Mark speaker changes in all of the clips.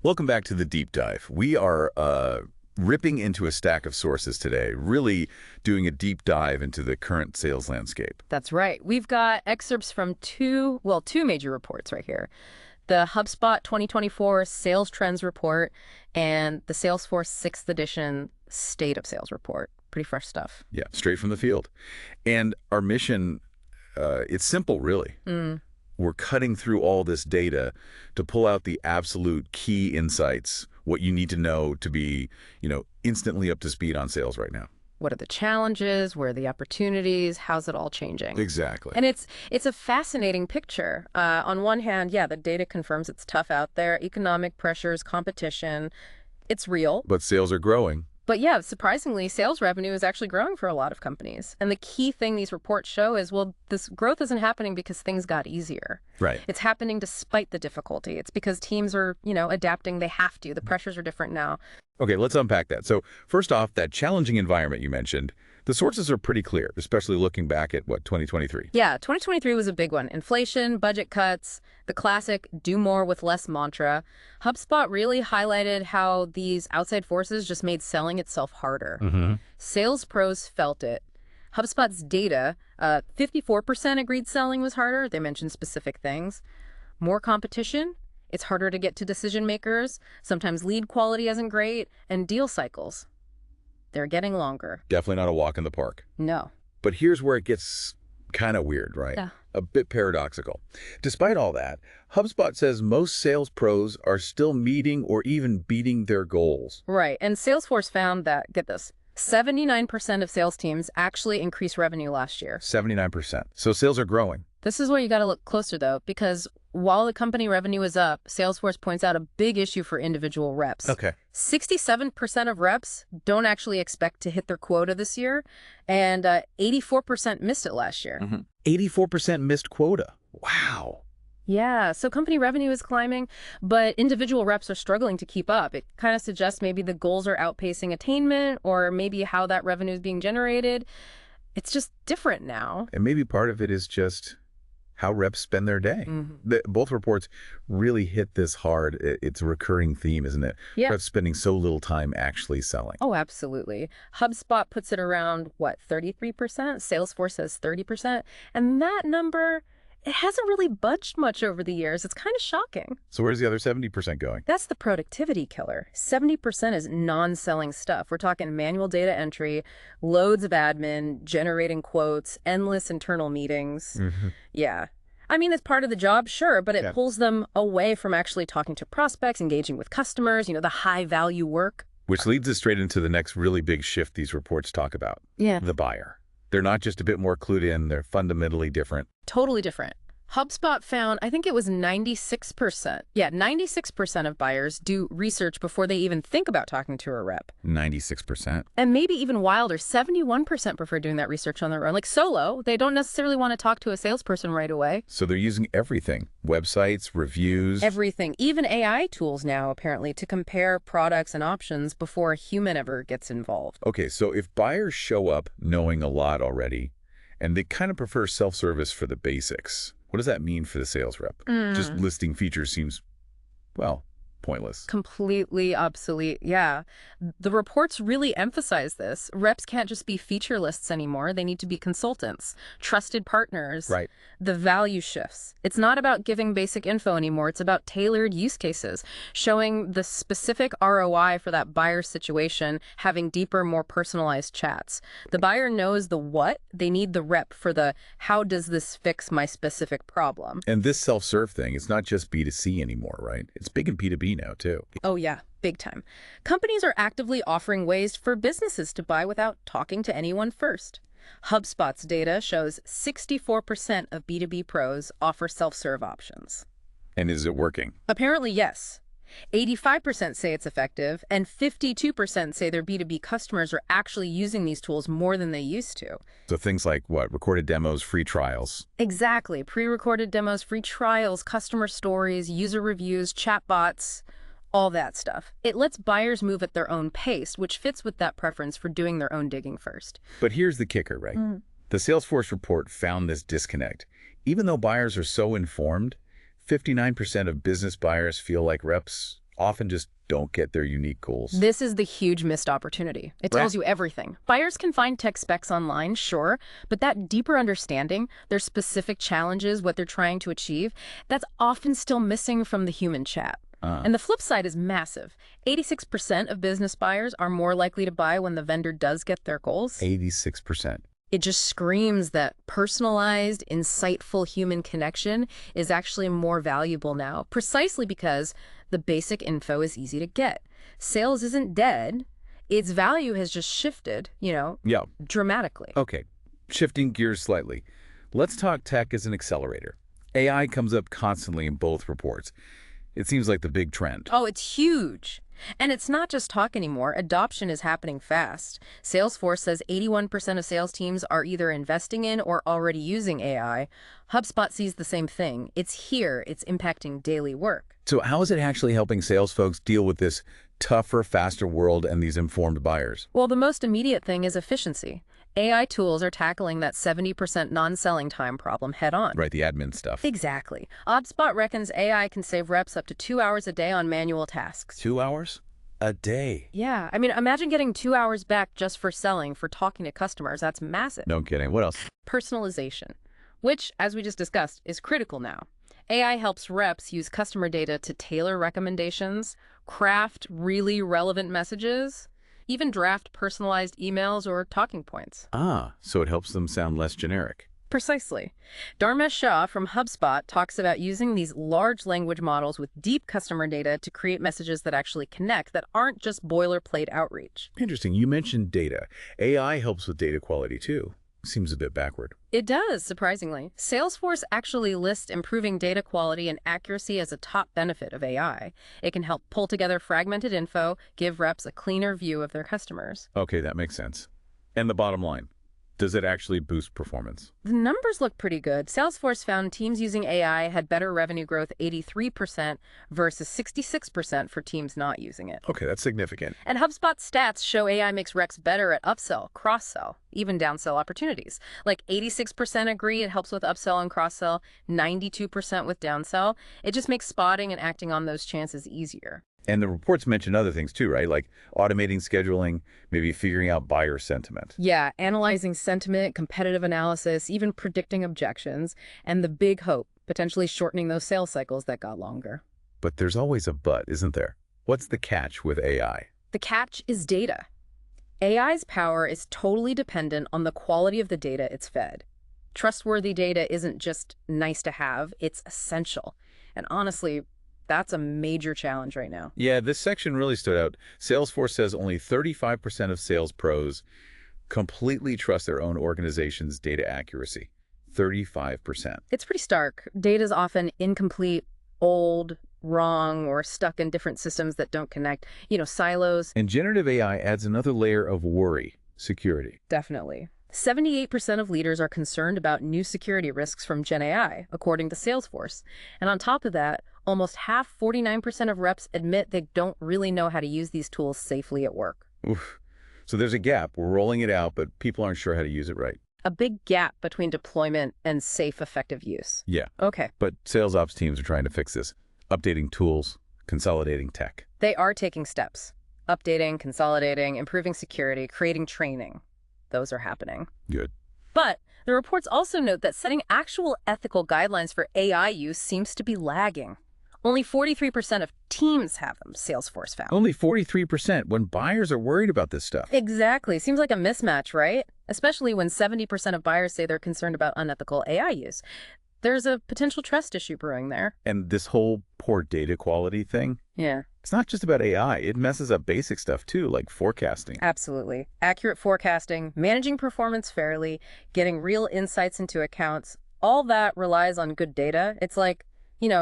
Speaker 1: Welcome back to the deep dive. We are ripping into a stack of sources today, really doing a deep dive into the current sales landscape.
Speaker 2: That's right. We've got excerpts from two major reports right here. The HubSpot 2024 Sales Trends Report and the Salesforce 6th Edition State of Sales Report. Pretty fresh stuff.
Speaker 1: Yeah, straight from the field. And our mission, it's simple, really. We're cutting through all this data to pull out the absolute key insights, what you need to know to be, instantly up to speed on sales right now.
Speaker 2: What are the challenges? Where are the opportunities? How's it all changing?
Speaker 1: Exactly.
Speaker 2: And it's a fascinating picture. On one hand, yeah, the data confirms it's tough out there. Economic pressures, competition, it's real.
Speaker 1: But sales are growing.
Speaker 2: But yeah, surprisingly, sales revenue is actually growing for a lot of companies. And the key thing these reports show is, well, this growth isn't happening because things got easier.
Speaker 1: Right.
Speaker 2: It's happening despite the difficulty. It's because teams are, adapting. They have to. The pressures are different now.
Speaker 1: Okay, let's unpack that. So first off, that challenging environment you mentioned, the sources are pretty clear, especially looking back at, 2023?
Speaker 2: Yeah, 2023 was a big one. Inflation, budget cuts, the classic do more with less mantra. HubSpot really highlighted how these outside forces just made selling itself harder. Sales pros felt it. HubSpot's data, 54% agreed selling was harder. They mentioned specific things. More competition. It's harder to get to decision makers. Sometimes lead quality isn't great. And deal cycles. They're getting longer.
Speaker 1: Definitely not a walk in the park.
Speaker 2: No.
Speaker 1: But here's where it gets kind of weird, right?
Speaker 2: Yeah.
Speaker 1: A bit paradoxical. Despite all that, HubSpot says most sales pros are still meeting or even beating their goals.
Speaker 2: Right. And Salesforce found that, get this, 79% of sales teams actually increased revenue last year.
Speaker 1: 79%. So sales are growing.
Speaker 2: This is where you got to look closer, though, because while the company revenue is up, Salesforce points out a big issue for individual reps.
Speaker 1: Okay.
Speaker 2: 67% of reps don't actually expect to hit their quota this year, and 84% missed it last year.
Speaker 1: 84% missed quota. Wow.
Speaker 2: Yeah, so company revenue is climbing, but individual reps are struggling to keep up. It kind of suggests maybe the goals are outpacing attainment, or maybe how that revenue is being generated. It's just different now.
Speaker 1: And maybe part of it is just how reps spend their day. Both reports really hit this hard. It's a recurring theme, isn't it?
Speaker 2: Yeah.
Speaker 1: Reps spending so little time actually selling.
Speaker 2: Oh, absolutely. HubSpot puts it around, 33%? Salesforce says 30%. And that number, it hasn't really budged much over the years. It's kind of shocking.
Speaker 1: So where's the other 70% going?
Speaker 2: That's the productivity killer. 70% is non-selling stuff. We're talking manual data entry, loads of admin, generating quotes, endless internal meetings. Yeah. I mean, it's part of the job, sure, but it pulls them away from actually talking to prospects, engaging with customers, the high-value work.
Speaker 1: Which leads us straight into the next really big shift these reports talk about.
Speaker 2: Yeah.
Speaker 1: The buyer. They're not just a bit more clued in, they're fundamentally different.
Speaker 2: Totally different. HubSpot found, I think it was 96%. Yeah, 96% of buyers do research before they even think about talking to a rep.
Speaker 1: 96%.
Speaker 2: And maybe even wilder, 71% prefer doing that research on their own. Like solo, they don't necessarily want to talk to a salesperson right away.
Speaker 1: So they're using everything. Websites, reviews.
Speaker 2: Everything. Even AI tools now, apparently, to compare products and options before a human ever gets involved.
Speaker 1: Okay, so if buyers show up knowing a lot already, and they kind of prefer self-service for the basics, what does that mean for the sales rep? Just listing features seems, pointless.
Speaker 2: Completely obsolete, yeah. The reports really emphasize this. Reps can't just be feature lists anymore. They need to be consultants, trusted partners.
Speaker 1: Right.
Speaker 2: The value shifts. It's not about giving basic info anymore. It's about tailored use cases, showing the specific ROI for that buyer situation, having deeper, more personalized chats. The buyer knows the what. They need the rep for the how does this fix my specific problem.
Speaker 1: And this self-serve thing, it's not just B2C anymore, right? It's big in B2B now, too.
Speaker 2: Oh, yeah, big time. Companies are actively offering ways for businesses to buy without talking to anyone first. HubSpot's data shows 64% of B2B pros offer self-serve options.
Speaker 1: And is it working?
Speaker 2: Apparently, yes. 85% say it's effective, and 52% say their B2B customers are actually using these tools more than they used to.
Speaker 1: So things like what? Recorded demos, free trials.
Speaker 2: Exactly. Pre-recorded demos, free trials, customer stories, user reviews, chatbots, all that stuff. It lets buyers move at their own pace, which fits with that preference for doing their own digging first.
Speaker 1: But here's the kicker, right? The Salesforce report found this disconnect. Even though buyers are so informed, 59% of business buyers feel like reps often just don't get their unique goals.
Speaker 2: This is the huge missed opportunity. It tells you everything. Buyers can find tech specs online, sure, but that deeper understanding, their specific challenges, what they're trying to achieve, that's often still missing from the human chat. And the flip side is massive. 86% of business buyers are more likely to buy when the vendor does get their goals.
Speaker 1: 86%.
Speaker 2: It just screams that personalized, insightful human connection is actually more valuable now, precisely because the basic info is easy to get. Sales isn't dead. Its value has just shifted, dramatically.
Speaker 1: Okay, shifting gears slightly. Let's talk tech as an accelerator. AI comes up constantly in both reports. It seems like the big trend.
Speaker 2: Oh, it's huge. And it's not just talk anymore. Adoption is happening fast. Salesforce says 81% of sales teams are either investing in or already using AI. HubSpot sees the same thing. It's here. It's impacting daily work.
Speaker 1: So how is it actually helping sales folks deal with this tougher, faster world and these informed buyers?
Speaker 2: Well, the most immediate thing is efficiency. AI tools are tackling that 70% non-selling time problem head on.
Speaker 1: Right, the admin stuff.
Speaker 2: Exactly. HubSpot reckons AI can save reps up to 2 hours a day on manual tasks.
Speaker 1: 2 hours? A day?
Speaker 2: Yeah. I mean, imagine getting 2 hours back just for selling, for talking to customers. That's massive.
Speaker 1: No kidding. What else?
Speaker 2: Personalization, which, as we just discussed, is critical now. AI helps reps use customer data to tailor recommendations, craft really relevant messages, even draft personalized emails or talking points.
Speaker 1: So it helps them sound less generic.
Speaker 2: Precisely. Dharmesh Shah from HubSpot talks about using these large language models with deep customer data to create messages that actually connect, that aren't just boilerplate outreach.
Speaker 1: Interesting. You mentioned data. AI helps with data quality too. Seems a bit backward.
Speaker 2: It does, surprisingly. Salesforce actually lists improving data quality and accuracy as a top benefit of AI. It can help pull together fragmented info, give reps a cleaner view of their customers.
Speaker 1: Okay, that makes sense. And the bottom line, does it actually boost performance?
Speaker 2: The numbers look pretty good. Salesforce found teams using AI had better revenue growth 83% versus 66% for teams not using it.
Speaker 1: Okay, that's significant.
Speaker 2: And HubSpot stats show AI makes reps better at upsell, cross-sell, even downsell opportunities. Like 86% agree it helps with upsell and cross-sell, 92% with downsell. It just makes spotting and acting on those chances easier.
Speaker 1: And the reports mention other things too, right? Like automating scheduling, maybe figuring out buyer sentiment.
Speaker 2: Yeah, analyzing sentiment, competitive analysis, even predicting objections, and the big hope, potentially shortening those sales cycles that got longer.
Speaker 1: But there's always a but, isn't there? What's the catch with AI?
Speaker 2: The catch is data. AI's power is totally dependent on the quality of the data it's fed. Trustworthy data isn't just nice to have, it's essential. And honestly, that's a major challenge right now.
Speaker 1: Yeah, this section really stood out. Salesforce says only 35% of sales pros completely trust their own organization's data accuracy. 35%.
Speaker 2: It's pretty stark. Data is often incomplete, old, wrong, or stuck in different systems that don't connect. Silos.
Speaker 1: And generative AI adds another layer of worry, security.
Speaker 2: Definitely. 78% of leaders are concerned about new security risks from Gen AI, according to Salesforce. And on top of that, almost half, 49% of reps admit they don't really know how to use these tools safely at work.
Speaker 1: Oof. So there's a gap. We're rolling it out, but people aren't sure how to use it right.
Speaker 2: A big gap between deployment and safe, effective use.
Speaker 1: Yeah.
Speaker 2: Okay.
Speaker 1: But sales ops teams are trying to fix this. Updating tools, consolidating tech.
Speaker 2: They are taking steps. Updating, consolidating, improving security, creating training. Those are happening.
Speaker 1: Good.
Speaker 2: But the reports also note that setting actual ethical guidelines for AI use seems to be lagging. Only 43% of teams have them, Salesforce found.
Speaker 1: Only 43% when buyers are worried about this stuff.
Speaker 2: Exactly. Seems like a mismatch, right? Especially when 70% of buyers say they're concerned about unethical AI use. There's a potential trust issue brewing there.
Speaker 1: And this whole poor data quality thing,
Speaker 2: Yeah.
Speaker 1: it's not just about AI. It messes up basic stuff too, like forecasting.
Speaker 2: Absolutely. Accurate forecasting, managing performance fairly, getting real insights into accounts, all that relies on good data. It's like,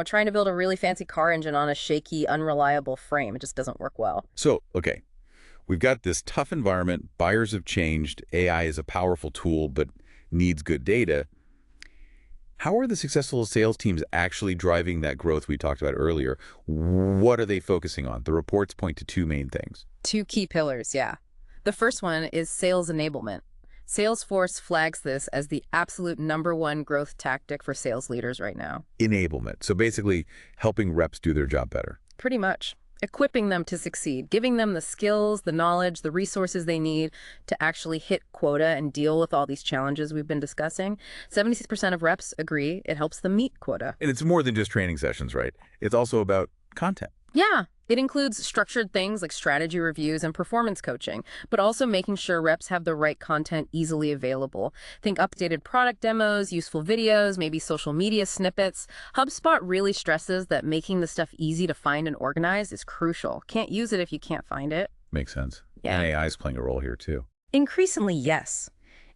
Speaker 2: trying to build a really fancy car engine on a shaky, unreliable frame. It just doesn't work well.
Speaker 1: So, okay, we've got this tough environment. Buyers have changed. AI is a powerful tool, but needs good data. How are the successful sales teams actually driving that growth we talked about earlier? What are they focusing on? The reports point to two main things.
Speaker 2: Two key pillars, yeah. The first one is sales enablement. Salesforce flags this as the absolute #1 growth tactic for sales leaders right now.
Speaker 1: Enablement. So basically helping reps do their job better.
Speaker 2: Pretty much. Equipping them to succeed, giving them the skills, the knowledge, the resources they need to actually hit quota and deal with all these challenges we've been discussing. 76% of reps agree it helps them meet quota.
Speaker 1: And it's more than just training sessions, right? It's also about content.
Speaker 2: Yeah, it includes structured things like strategy reviews and performance coaching, but also making sure reps have the right content easily available. Think updated product demos, useful videos, maybe social media snippets. HubSpot really stresses that making the stuff easy to find and organize is crucial. Can't use it if you can't find it.
Speaker 1: Makes sense.
Speaker 2: Yeah.
Speaker 1: And AI is playing a role here, too.
Speaker 2: Increasingly, yes.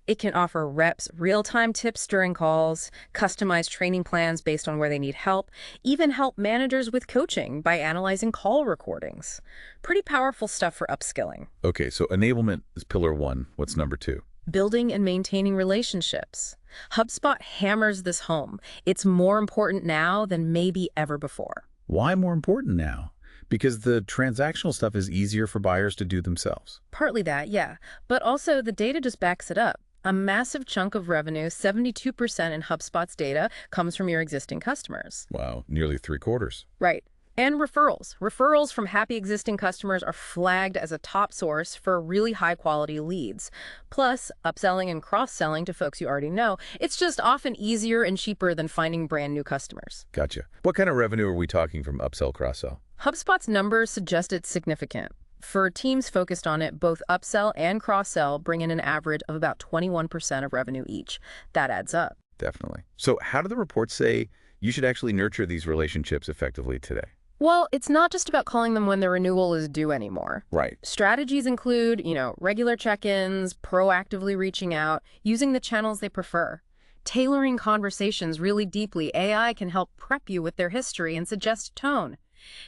Speaker 2: It can offer reps real-time tips during calls, customized training plans based on where they need help, even help managers with coaching by analyzing call recordings. Pretty powerful stuff for upskilling.
Speaker 1: Okay, so enablement is pillar one. What's number two?
Speaker 2: Building and maintaining relationships. HubSpot hammers this home. It's more important now than maybe ever before.
Speaker 1: Why more important now? Because the transactional stuff is easier for buyers to do themselves.
Speaker 2: Partly that, yeah. But also the data just backs it up. A massive chunk of revenue, 72% in HubSpot's data, comes from your existing customers.
Speaker 1: Wow, nearly 3/4.
Speaker 2: Right. And referrals. Referrals from happy existing customers are flagged as a top source for really high-quality leads. Plus, upselling and cross-selling to folks you already know, it's just often easier and cheaper than finding brand new customers.
Speaker 1: Gotcha. What kind of revenue are we talking from upsell, cross-sell?
Speaker 2: HubSpot's numbers suggest it's significant. For teams focused on it, both upsell and cross-sell bring in an average of about 21% of revenue each. That adds up.
Speaker 1: Definitely. So how do the reports say you should actually nurture these relationships effectively today?
Speaker 2: Well, it's not just about calling them when their renewal is due anymore.
Speaker 1: Right.
Speaker 2: Strategies include, regular check-ins, proactively reaching out, using the channels they prefer. Tailoring conversations really deeply, AI can help prep you with their history and suggest tone.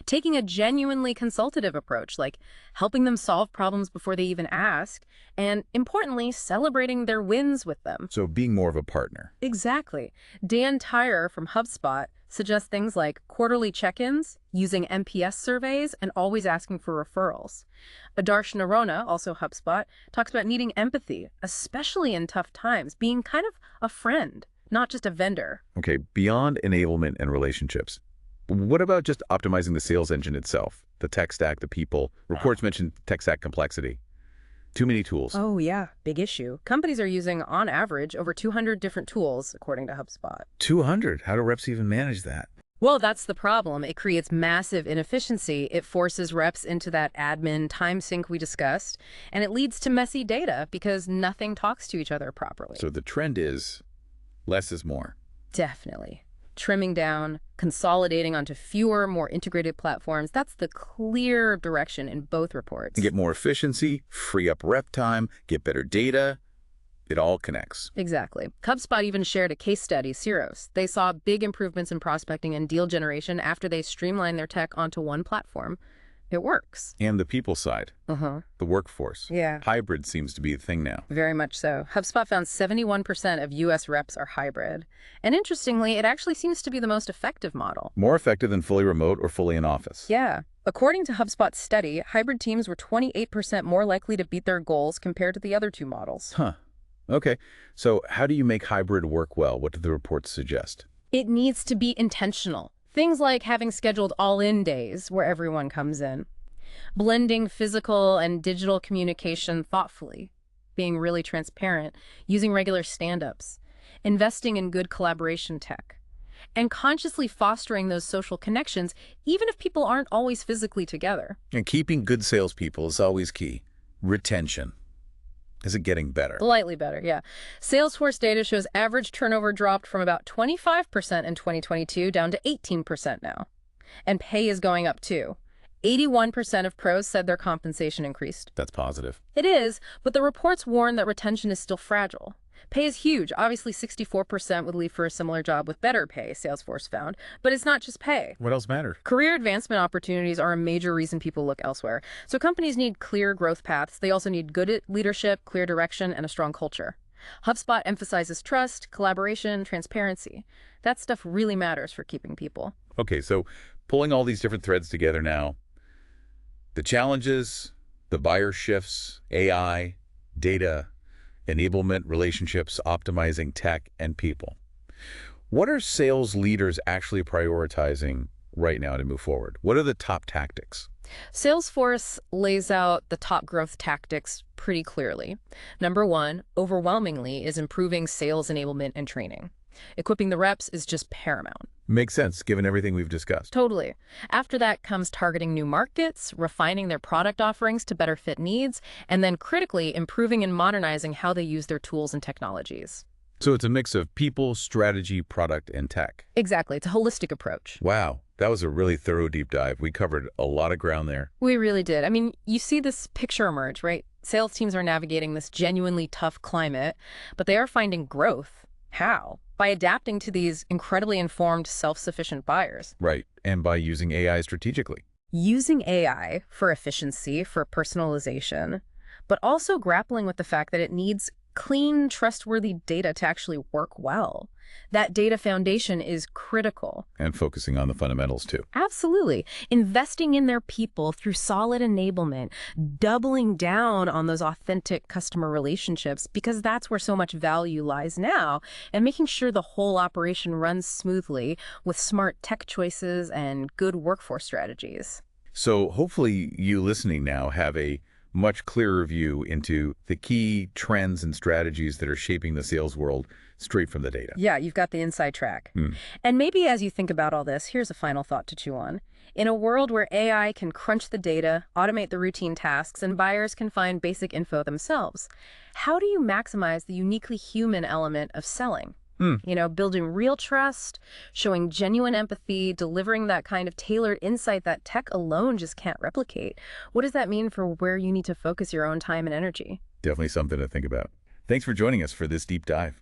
Speaker 2: Taking a genuinely consultative approach, like helping them solve problems before they even ask, and importantly, celebrating their wins with them.
Speaker 1: So being more of a partner.
Speaker 2: Exactly. Dan Tyrer from HubSpot suggests things like quarterly check-ins, using NPS surveys, and always asking for referrals. Adarsh Narona, also HubSpot, talks about needing empathy, especially in tough times, being kind of a friend, not just a vendor.
Speaker 1: Okay, beyond enablement and relationships, what about just optimizing the sales engine itself? The tech stack, the people. Reports mention tech stack complexity. Too many tools.
Speaker 2: Oh, yeah. Big issue. Companies are using, on average, over 200 different tools, according to HubSpot.
Speaker 1: 200? How do reps even manage that?
Speaker 2: Well, that's the problem. It creates massive inefficiency. It forces reps into that admin time sink we discussed, and it leads to messy data because nothing talks to each other properly.
Speaker 1: So the trend is less is more.
Speaker 2: Definitely. Trimming down, consolidating onto fewer, more integrated platforms. That's the clear direction in both reports.
Speaker 1: And get more efficiency, free up rep time, get better data. It all connects.
Speaker 2: Exactly. HubSpot even shared a case study, Ceros. They saw big improvements in prospecting and deal generation after they streamlined their tech onto one platform. It works.
Speaker 1: And the people side, the workforce.
Speaker 2: Yeah.
Speaker 1: Hybrid seems to be a thing now.
Speaker 2: Very much so. HubSpot found 71% of U.S. reps are hybrid. And interestingly, it actually seems to be the most effective model.
Speaker 1: More effective than fully remote or fully in office.
Speaker 2: Yeah. According to HubSpot's study, hybrid teams were 28% more likely to beat their goals compared to the other two models.
Speaker 1: Huh. Okay. So how do you make hybrid work well? What do the reports suggest?
Speaker 2: It needs to be intentional. Things like having scheduled all-in days where everyone comes in. Blending physical and digital communication thoughtfully. Being really transparent. Using regular stand-ups. Investing in good collaboration tech. And consciously fostering those social connections, even if people aren't always physically together.
Speaker 1: And keeping good salespeople is always key. Retention. Is it getting better?
Speaker 2: Slightly better, yeah. Salesforce data shows average turnover dropped from about 25% in 2022 down to 18% now. And pay is going up too. 81% of pros said their compensation increased.
Speaker 1: That's positive.
Speaker 2: It is, but the reports warn that retention is still fragile. Pay is huge. Obviously, 64% would leave for a similar job with better pay, Salesforce found. But it's not just pay.
Speaker 1: What else matters?
Speaker 2: Career advancement opportunities are a major reason people look elsewhere. So companies need clear growth paths. They also need good leadership, clear direction, and a strong culture. HubSpot emphasizes trust, collaboration, transparency. That stuff really matters for keeping people.
Speaker 1: Okay, so pulling all these different threads together now, the challenges, the buyer shifts, AI, data, enablement, relationships, optimizing tech, and people. What are sales leaders actually prioritizing right now to move forward? What are the top tactics?
Speaker 2: Salesforce lays out the top growth tactics pretty clearly. Number one, overwhelmingly, is improving sales enablement and training. Equipping the reps is just paramount.
Speaker 1: Makes sense, given everything we've discussed.
Speaker 2: Totally. After that comes targeting new markets, refining their product offerings to better fit needs, and then critically improving and modernizing how they use their tools and technologies.
Speaker 1: So it's a mix of people, strategy, product, and tech.
Speaker 2: Exactly. It's a holistic approach.
Speaker 1: Wow, that was a really thorough deep dive. We covered a lot of ground there.
Speaker 2: We really did. I mean, you see this picture emerge, right? Sales teams are navigating this genuinely tough climate, but they are finding growth. How? By adapting to these incredibly informed, self-sufficient buyers.
Speaker 1: Right, and by using AI strategically.
Speaker 2: Using AI for efficiency, for personalization, but also grappling with the fact that it needs clean, trustworthy data to actually work well. That data foundation is critical.
Speaker 1: And focusing on the fundamentals, too.
Speaker 2: Absolutely. Investing in their people through solid enablement, doubling down on those authentic customer relationships, because that's where so much value lies now, and making sure the whole operation runs smoothly with smart tech choices and good workforce strategies.
Speaker 1: So hopefully you listening now have a much clearer view into the key trends and strategies that are shaping the sales world straight from the data.
Speaker 2: Yeah, you've got the inside track. And maybe as you think about all this, here's a final thought to chew on. In a world where AI can crunch the data, automate the routine tasks, and buyers can find basic info themselves, how do you maximize the uniquely human element of selling? You know, building real trust, showing genuine empathy, delivering that kind of tailored insight that tech alone just can't replicate. What does that mean for where you need to focus your own time and energy?
Speaker 1: Definitely something to think about. Thanks for joining us for this deep dive.